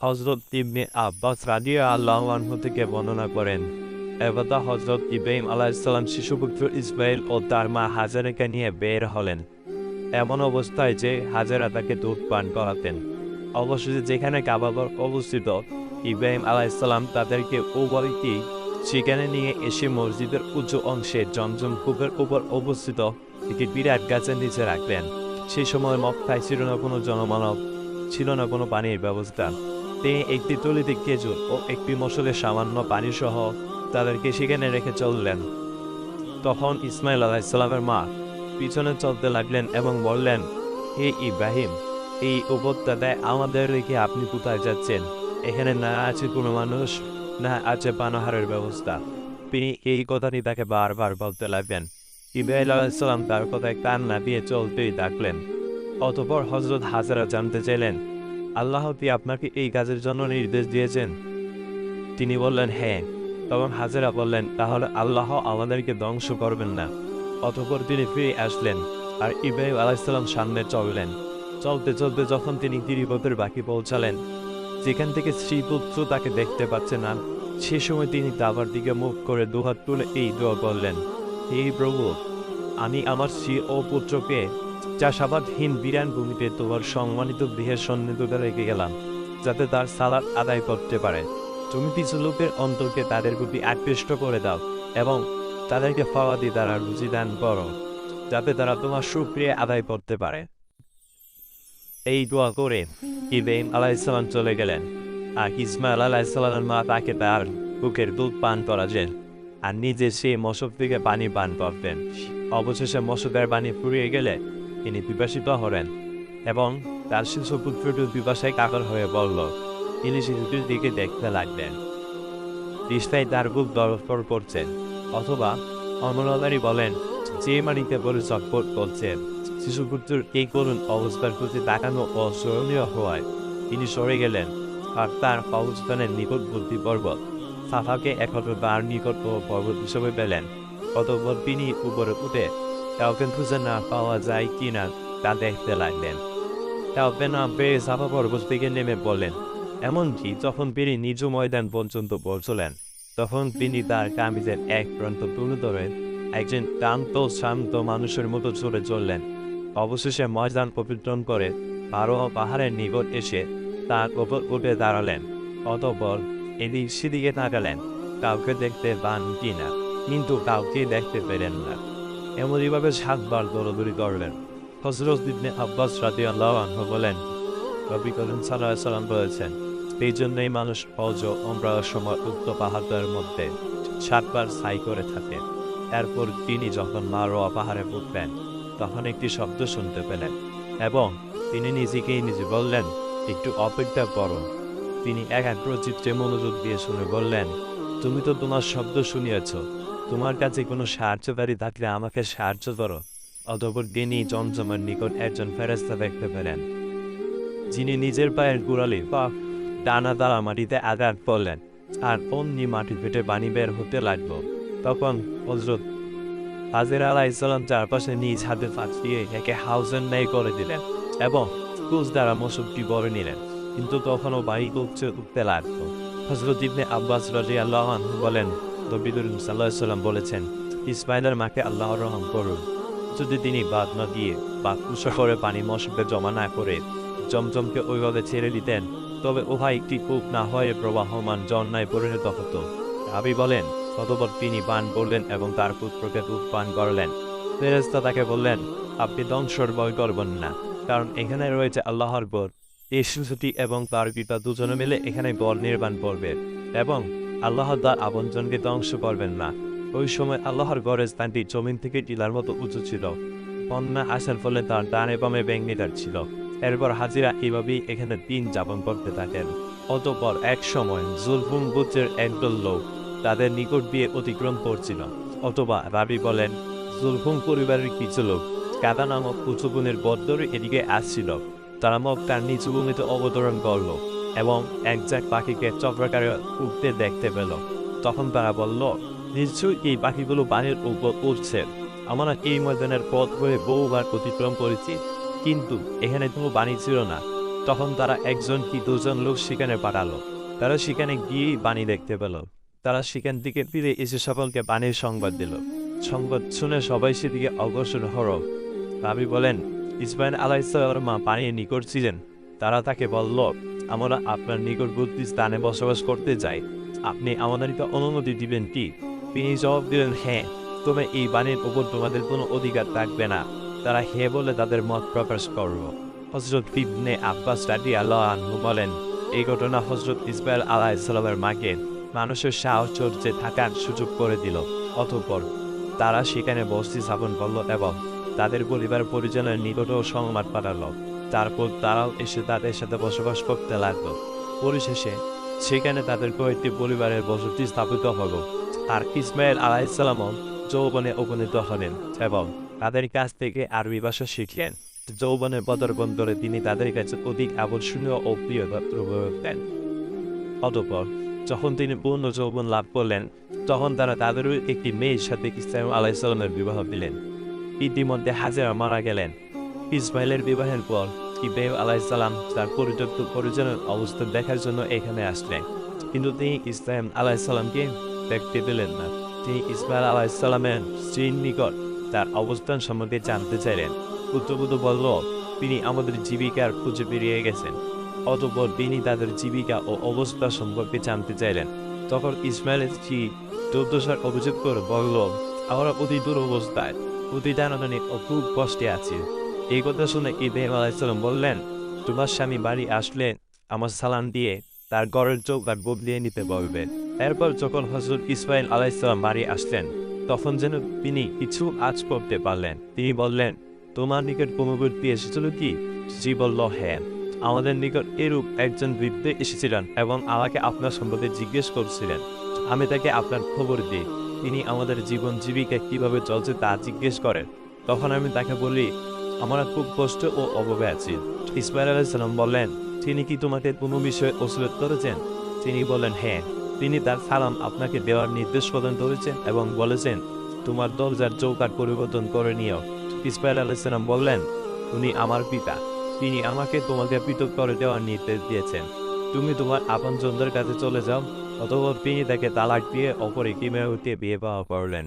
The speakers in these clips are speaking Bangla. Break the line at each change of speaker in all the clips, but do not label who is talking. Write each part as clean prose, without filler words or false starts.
হযরত ইবনে আব্বাস রাদিয়াল্লাহু আনহু থেকে বর্ণনা করেন, একদা হযরত ইব্রাহিম আলাইহিস সালাম শিশুপুত্র ইসমাঈল ও তার মা হাজেরাকে নিয়ে বের হলেন। এমন অবস্থায় যে হাজেরা তাকে দুধ পান করাতেন। অবশেষে যেখানে কাবা ঘর অবস্থিত, ইব্রাহিম আলাইহিস সালাম তাদেরকে উভয়কেই সেখানে নিয়ে এসে মসজিদের উঁচু অংশে জমজম কূপের উপর অবস্থিত একটি বিরাট গাছের নিচে রাখলেন। সেই সময় মক্কায় ছিল না কোনো জনমানব, ছিল না কোনো পানির ব্যবস্থা। তিনি একটি তলিতে খেজুর ও একটি মশলে সামান্য পানি সহ তাদেরকে সেখানে রেখে চললেন। তখন ইসমাঈল আলাইহিস সালামের মা পিছনে চলতে লাগলেন এবং বললেন, হে ইব্রাহিম, এই উপত্যকায় আমাদের রেখে আপনি কোথায় যাচ্ছেন? এখানে না আছে কোনো মানুষ, না আছে পানাহারের ব্যবস্থা। তিনি এই কথাটি তাকে বারবার বলতে লাগলেন। ইব্রাহিম আলাইহিস সালাম তার কথায় কান না দিয়ে চলতেই থাকলেন। অতঃপর হযরত হাজেরা জানতে চাইলেন, আল্লাহ কি আপনাকে এই কাজের জন্য নির্দেশ দিয়েছেন? তিনি বললেন, হ্যাঁ। তখন হাজেরা বললেন, তাহলে আল্লাহ আমাদেরকে ধ্বংস করবেন না। অতঃপর তিনি ফিরে আসলেন আর ইব্রাহিম আলাইহিস সালাম সামনে চললেন। চলতে চলতে যখন তিনি গিরিপথের বাকি পৌঁছালেন, যেখান থেকে স্ত্রীপুত্র তাকে দেখতে পাচ্ছে না, সে সময় তিনি কাবার দিকে মুখ করে দুহাত তুলে এই দোয়া করলেন, হে প্রভু, আমি আমার স্ত্রী ও পুত্রকে চাষাবাদহীন বিরান ভূমিতে তোমার সম্মানিত গৃহের সন্নিধিতে রেখে গেলাম, যাতে তার সালাত আদায় করতে পারে। তুমি কিছু লোকের অন্তরকে তাদের প্রতি আকৃষ্ট করে দাও এবং তাদেরকে ফওয়াদি দ্বারা রুজি দান করো, যাতে তারা তোমার শুকরিয়া আদায় করতে পারে। এই দোয়া করে ইব্রাহিম আলাইহিস সালাম চলে গেলেন আর ইসমাঈল আলাইহিস সালামের মা তাকে তার বুকের দুধ পান করালেন আর নিজে সে মশক থেকে পানি পান করতেন। অবশেষে মশকের পানি ফুরিয়ে গেলে তিনি পিপাসিত হলেন এবং তার শিশুপুত্রটি পিপাসায় কাতর হয়ে পড়ল। তিনি শিশুটির দিকে দেখতে লাগলেন। তৃষ্ণায় তার বুক দরদর করছেন। অথবা অমরদারি বলেন, যে মাটিতে পড়ে চটপট করছেন। শিশুপুত্রের এই করুণ অবস্থার প্রতি তাকানো অসহনীয় হওয়ায় তিনি সরে গেলেন আর তার অবস্থানের নিকটবর্তী পর্বত সাফাকে একত্র তার নিকট পর্বত হিসেবে পেলেন। অতঃপর তিনি উপরে উঠে কাউকে খুঁজে না পাওয়া যায় কিনা তা দেখতে লাগলেন। কাউকে না পেয়ে সাফা পর্বত থেকে নেমে পড়লেন। এমনকি যখন তিনি নিজ ময়দান পর্যন্ত পৌঁছলেন, তখন তিনি তার কামিজের এক প্রান্ত তুলে ধরে একজন ক্লান্ত শান্ত মানুষের মতো চলে চললেন। অবশেষে ময়দান পবিত্রণ করে পাহাড়ের নিকট এসে তার উপর উঠে দাঁড়ালেন। অতঃপর এদিক সেদিকে তাকালেন, কাউকে দেখতে পান কিনা, কিন্তু কাউকে দেখতে পেলেন না। এমনইভাবে 7 বার দৌড়াদৌড়ি করলেন। হযরত ইবনে আব্বাস রাদিয়াল্লাহু আনহু বলেন, নবী করিম সাল্লাল্লাহু আলাইহি ওয়াসাল্লাম বলেছেন, এই জন্যই মানুষ হজ ও উমরার সময় উক্ত পাহাড়ের মধ্যে 7 বার সাই করে থাকে। এরপর তিনি যখন মারওয়া পাহাড়ে উঠলেন, তখন একটি শব্দ শুনতে পেলেন এবং তিনি নিজেকেই নিজে বললেন, একটু অপেক্ষা করো। তিনি একাগ্রচিত্তে মনোযোগ দিয়ে শুনে বললেন, তুমি তো তোমার শব্দ শুনিয়েছ, তোমার কাছে কোনো সাহায্যকারী থাকলে আমাকে সাহায্য করো। অতঃপর তিনি জমজমের নিকট একজন ফেরেশতা দেখতে পেলেন, যিনি নিজের পায়ের গোড়ালি বা ডানা দ্বারা মাটিতে আঘাত করলেন আর অমনি মাটি ফেটে পানি বের হতে লাগলো। তখন হযরত হাজেরা আলাইহিস সালাম চারপাশে নিজ হাতে ফাঁক দিয়ে একে হাউজের ন্যায় করে দিলেন এবং কুচ দ্বারা মশকটি বরে নিলেন, কিন্তু তখনও বাড়ি উঠতে লাগলো। হযরত ইবনে আব্বাস রাদিয়াল্লাহু আনহু বলেন, নবী করিম সাল্লাল্লাহু আলাইহি ওয়াসাল্লাম বলেছেন, ইসমাঈলের মাকে আল্লাহর রহম করুন। যদি তিনি বাদ না দিয়ে বা কুশা করে পানি মশকে জমা না করে জমজমকে ওইভাবে ছেড়ে দিতেন, তবে উহা একটি কূপ না হয়ে প্রবাহমান ঝর্ণায় পরিণত হতো। রাবী বলেন, অতঃপর তিনি পান করলেন এবং তার পুত্রকে দুধ পান করলেন। ফেরেশতা তাকে বললেন, আপনি ধ্বংসর ভয় করবেন না, কারণ এখানে রয়েছে আল্লাহর বর। এই শিশুটি এবং তার পিতা দুজনে মিলে এখানে বর নির্মাণ করবে এবং আল্লাহ তার আপনজনকে ধ্বংস করবেন না। ওই সময় আল্লাহর গড়ের স্থানটি জমিন থেকে টিলার মতো উঁচু ছিল। বন্যা আসার ফলে তার ডানে বামে ভেঙে ছিল। এরপর হাজিরা এইভাবেই এখানে দিন যাপন করতে থাকেন। অতঃপর এক সময় জুলফুম গোত্রের একদল লোক তাদের নিকট দিয়ে অতিক্রম করছিল। অথবা রাবী বলেন, জুলফুম পরিবারের কিছু লোক কাদা নামক উঁচুবনের বদ্দরে এদিকে আসছিল। তারা মক্কার নিচু ভূমিতে অবতরণ করল এবং এক ঝাঁক পাখিকে চক্রাকারে উঠতে দেখতে পেল। তখন তারা বলল, নিশ্চয়ই এই পাখিগুলো পানির উপর উঠছে। আমরা এই ময়দানের পথ হয়ে বহুবার অতিক্রম করেছি, কিন্তু এখানে কোনো পানি ছিল না। তখন তারা একজন কি দুজন লোক সেখানে পাঠালো। তারা সেখানে গিয়েই বাণী দেখতে পেল। তারা সেখান থেকে ফিরে এসে সকলকে বাণীর সংবাদ দিল। সংবাদ শুনে সবাই সেদিকে অগ্রসর হল। রাবী বলেন, ইসমাইল আলাইহিসসালামের মা পানির নিকট ছিলেন। তারা তাকে বলল, আমরা আপনার নিকটবর্তী স্থানে বসবাস করতে চাই, আপনি আমাদেরকে অনুমতি দিবেন কি? তিনি জবাব দিলেন, হ্যাঁ, তবে এই বাণীর উপর তোমাদের কোনো অধিকার থাকবে না। তারা হ্যাঁ বলে তাদের মত প্রকাশ করল। হযরত ইবনে আব্বাস রাদিয়াল্লাহু আনহু বলেন, এই ঘটনা হযরত ইসমাইল আলাইহিসসালামের মাকে মানুষের সাহচর্যে থাকার সুযোগ করে দিল। অতঃপর তারা সেখানে বসতি স্থাপন করল এবং তাদের পরিবার পরিজনের নিকটও সংবাদ পাঠালো। তারপর তারাও এসে তাদের সাথে বসবাস করতে লাগলো। পরিশেষে সেখানে তাদের কয়েকটি পরিবারের বসতি স্থাপিত হলো। আর ইসমাইল আলাইহিসসালামও যৌবনে উপনীত হলেন এবং তাদের কাছ থেকে আরবি ভাষা শিখলেন। যৌবনে পদার্পণ করে তিনি তাদের কাছে অধিক আকর্ষণীয় ও প্রিয় পাত্র হয়ে উঠলেন। অতঃপর যখন তিনি পূর্ণ যৌবন লাভ করলেন, তখন তারা তাদেরও একটি মেয়ের সাথে ইসমাইল আলাইহিসসালামের বিবাহ দিলেন। ইতিমধ্যে হাজেরা মারা গেলেন। ইসমাইলের বিবাহের পর ইব্রাহিম আলাইহিসসালাম তার পরিত্যক্ত পরিজনের অবস্থা দেখার জন্য এখানে আসলেন, কিন্তু তিনি ইসমাইল আলাইহিসসালামকে দেখতে পেলেন না। তিনি ইসমাইল আলাইহিসসালামের স্ত্রীর নিকট তার অবস্থান সম্বন্ধে জানতে চাইলেন। পুত্রবধূ বলল, তিনি আমাদের জীবিকার খুঁজে বেরিয়ে গেছেন। অতঃপর তিনি তাদের জীবিকা ও অবস্থা সম্পর্কে জানতে চাইলেন। তখন ইসমাইলের স্ত্রী দুর্দশার অভিযোগ করে বলল, আমরা অতি দুরবস্থায়, অতি টানাটানি ও খুব কষ্টে আছি। এই কথা শুনে ইব্রাহিম আলাইহিসসালাম বললেন, তোমার স্বামী বাড়ি আসলে আমার সালাম দিয়ে তার ঘরের চৌকাঠ বদলিয়ে নিতে বলবেন। এরপর যখন হযরত ইসমাইল আলাইহিসসালাম বাড়ি আসলেন, তখন যেন তিনি কিছু আজ করতে পারলেন। তিনি বললেন, তোমার নিকট কোনো ব্যক্তি এসেছিল কি? স্ত্রী বলল, হ্যাঁ, আমাদের নিকট এরূপ একজন বৃদ্ধ এসেছিলেন এবং আমাকে আপনার সম্পর্কে জিজ্ঞেস করছিলেন। আমি তাকে আপনার খবর দিই। তিনি আমাদের জীবন জীবিকা কিভাবে চলছে তা জিজ্ঞেস করেন। তখন আমি তাকে বলি, আমরা খুব কষ্ট ও অভাবে আছি। ইসমাইল আলাইহিসসালাম বললেন, তিনি কি তোমাকে কোনো বিষয়ে ওসিয়ত করেছেন? তিনি বললেন, হ্যাঁ, তিনি তার সালাম আপনাকে দেওয়ার নির্দেশ প্রদান করেছেন এবং বলেছেন, তোমার দরজার চৌকাঠ পরিবর্তন করে নিও। ইসমাইল আলাইহিসসালাম বললেন, উনি আমার পিতা, তিনি আমাকে তোমাকে পৃথক করে দেওয়ার নির্দেশ দিয়েছেন। তুমি তোমার আপনজনদের কাছে চলে যাও। অতঃপর তিনি তাকে তালাক দিয়ে অপর একটি মেয়েকে বিয়ে পাওয়া করলেন।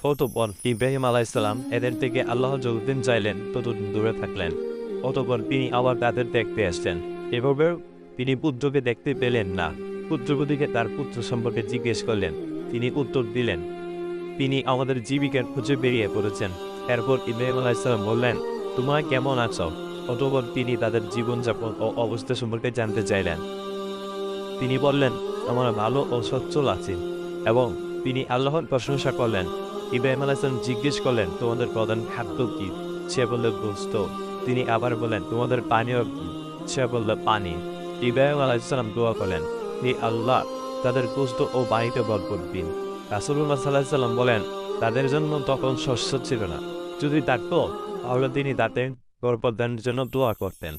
অতঃপর ইব্রাহিম আলাইহিসসালাম এদের থেকে আল্লাহ যতদিন চাইলেন ততদিন দূরে থাকলেন। অতঃপর তিনি আবার তাদের দেখতে আসলেন। এভাবে তিনি পুত্রকে দেখতে পেলেন না। পুত্রবধূকে তার পুত্র সম্পর্কে জিজ্ঞেস করলেন। তিনি উত্তর দিলেন, তিনি আমাদের জীবিকার খুঁজে বেরিয়ে পড়েছেন। এরপর ইব্রাহিম আলাইহিসসালাম বললেন, তোমরা কেমন আছো? অতঃপর তিনি তাদের জীবনযাপন ও অবস্থা সম্পর্কে জানতে চাইলেন। তিনি বললেন, আমরা ভালো ও সচ্ছল আছি, এবং তিনি আল্লাহর প্রশংসা করলেন। ইব্রাহিম আলাইহিসসালাম জিজ্ঞেস করলেন, তোমাদের প্রধান খাদ্য কি? সে বলল, গোশত। তিনি আবার বলেন, তোমাদের পানীয় কি? সে বলল, পানি। ইব্রাহিম আলাইহিসসালাম দোয়া করলেন, হে আল্লাহ, তাদের গোশত ও পানিতে বরকত দিন। রাসূলুল্লাহ সাল্লাল্লাহু আলাইহি ওয়াসাল্লাম বলেন, তাদের জন্য তখন শস্য ছিল না। যদি থাকতো তাহলে তিনি তাতে বরকত দানের জন্য দোয়া করতেন।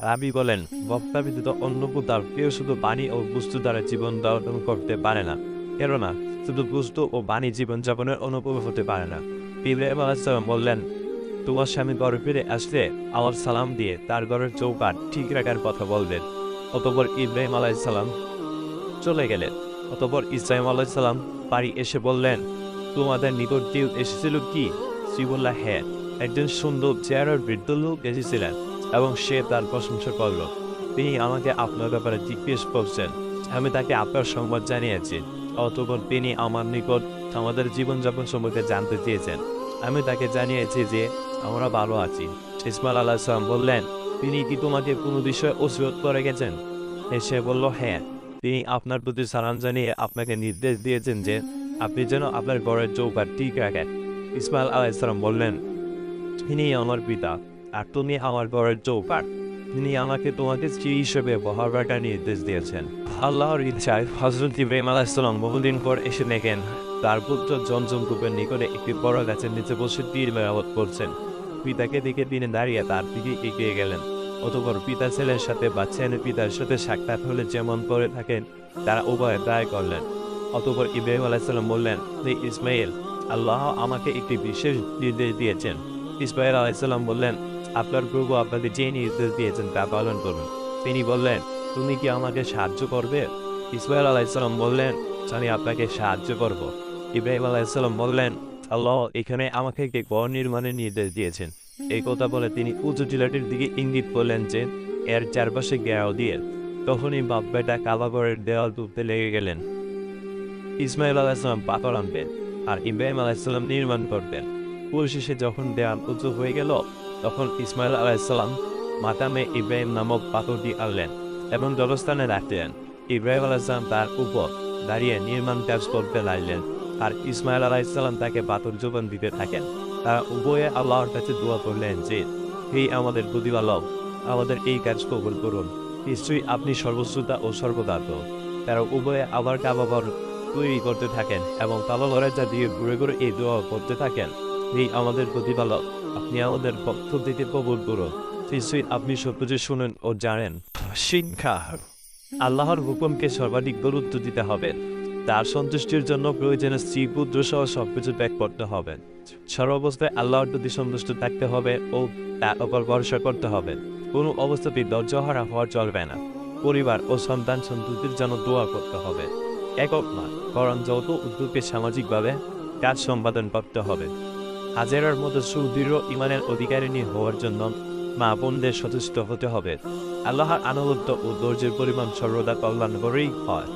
রাবী বলেন, বক্তা ব্যতীত অন্য কোথাও কেউ শুধু পানি ও বস্তু দ্বারা জীবন ধারণ করতে পারে না, কেননা শুধু বস্তু ও পানি জীবনযাপনের অনুভব হতে পারে না। ইব্রাহিম আলাইহিস সালাম বললেন, তোমার স্বামী ঘরে ফিরে আসলে আমার সালাম দিয়ে তার ঘরের চৌকাঠ ঠিক রাখার কথা বলবেন। অতঃপর ইব্রাহিম আলাইহিস সালাম চলে গেলেন। অতঃপর ইসমাঈল আলাইহিস সালাম বাড়ি এসে বললেন, তোমাদের নিকট কেউ এসেছিল কি? স্ত্রী বলল, হ্যাঁ, একজন সুন্দর চেহারার বৃদ্ধ লোক এসেছিলেন এবং সে তার প্রশংসা করল। তিনি আমাকে আপনার ব্যাপারে জিজ্ঞেস করছেন, আমি তাকে আপনার সংবাদ জানিয়েছি। অতঃপর তিনি আমার নিকট আমাদের জীবনযাপন সম্পর্কে জানতে চেয়েছেন। আমি তাকে জানিয়েছি যে আমরা ভালো আছি। ইসমাঈল আলাইহিস সালাম বললেন, তিনি কি তোমাকে কোনো বিষয়ে ওসিয়ত করে গেছেন? সে বলল, হ্যাঁ, তিনি আপনার প্রতি সালাম জানিয়ে আপনাকে নির্দেশ দিয়েছেন যে আপনি যেন আপনার ঘরের চৌকাঠ ঠিক রাখেন। ইসমাঈল আলাইহিস সালাম বললেন, তিনি আমার পিতা, আর তুমি আমার ঘরের চৌকাঠ। তিনি আমাকে তোমাকে স্ত্রী হিসেবে ব্যবহার রাখার নির্দেশ দিয়েছেন। আল্লাহর ইচ্ছায় হযরত ইব্রাহিম আলাইহিস সালাম বহুদিন পর এসে দেখেন তার পুত্র জমজম কূপের নিকটে একটি বড় গাছের নিচে বসে তীর মেরামত করছেন। পিতাকে দেখে তিনি দাঁড়িয়ে তার দিকে এগিয়ে গেলেন। অতঃপর পিতা ছেলের সাথে বা ছেলে পিতার সাথে সাক্ষাৎ হলে যেমন করে থাকেন তারা উভয়ে দায় করলেন। অতঃপর ইব্রাহিম আলাইহিস সালাম বললেন, হে ইসমাঈল, আল্লাহ আমাকে একটি বিশেষ নির্দেশ দিয়েছেন। ইসমাঈল আলাইহিস সালাম বললেন, আপনার প্রভু আপনাকে যে নির্দেশ দিয়েছেন তা পালন করুন। তিনি বললেন, তুমি কি আমাকে সাহায্য করবে? ইসমাইল আলাইহিসসালাম বললেন, আমি আপনাকে সাহায্য করব। ইব্রাহিম আলাইহিসসালাম বললেন, আল্লাহ এখানে আমাকে একটি ঘর নির্মাণের নির্দেশ দিয়েছেন। এই কথা বলে তিনি উঁচু টিলাটির দিকে ইঙ্গিত করলেন যে এর চারপাশে ঘেরাও দিয়ে। তখনই বাপ বেটা কাবাঘরের দেওয়াল তুলতে লেগে গেলেন। ইসমাইল আলাইহিসসালাম পাথর আনবেন আর ইব্রাহিম আলাইহিসসালাম নির্মাণ করবেন। পরিশেষে যখন দেওয়াল উঁচু হয়ে গেল, তখন ইসমাইল আলাইহিসসালাম মাকামে ইব্রাহিম নামক পাথরটি আনলেন এবং জলস্থানে রাখলেন। ইব্রাহিম আলাইহিসসালাম তার উপর দাঁড়িয়ে নির্মাণ কাজ করতে লাগলেন আর ইসমাইল আলাইহিসসালাম তাকে পাথর জোবান দিতে থাকেন। তারা উভয়ে আল্লাহর কাছে দোয়া করলেন যে, হে আমাদের প্রতিপালক, আমাদের এই কাজ কবুল করুন, নিশ্চয়ই আপনি সর্বশ্রোতা ও সর্বজ্ঞ। তারা উভয়ে আবার কাবাঘর তৈরি করতে থাকেন এবং কাবাঘরের চারদিকে ঘুরে ঘুরে এই দোয়া করতে থাকেন, হে আমাদের প্রতিপালক, আপনি আমাদের পক্ষ থেকে কবুল করুন, নিশ্চয়ই আপনি সবকিছু শুনেন ও জানেন। শিক্ষা: আল্লাহর হুকুমকে সর্বাধিক গুরুত্ব দিতে হবে। তার সন্তুষ্টির জন্য প্রয়োজনে স্ত্রী পুত্র সহ সবকিছু ত্যাগ করতে হবে। সর্বাবস্থায় আল্লাহর প্রতি সন্তুষ্ট থাকতে হবে ও তার উপর ভরসা করতে হবে। কোনো অবস্থাতেই ধৈর্যহারা হওয়া চলবে না। পরিবার ও সন্তান সন্ততির জন্য দোয়া করতে হবে। একক না, বরং যৌথ উদ্যোগে সামাজিকভাবে কাজ সম্পাদন করতে হবে। হাজেরার মতো সুদৃঢ় ইমানের অধিকারিণী হওয়ার জন্য মা বোনদের সচেষ্ট হতে হবে। আল্লাহর আনুগত্য ও ধৈর্যের পরিমাণ সর্বদা কল্যাণকরই হয়।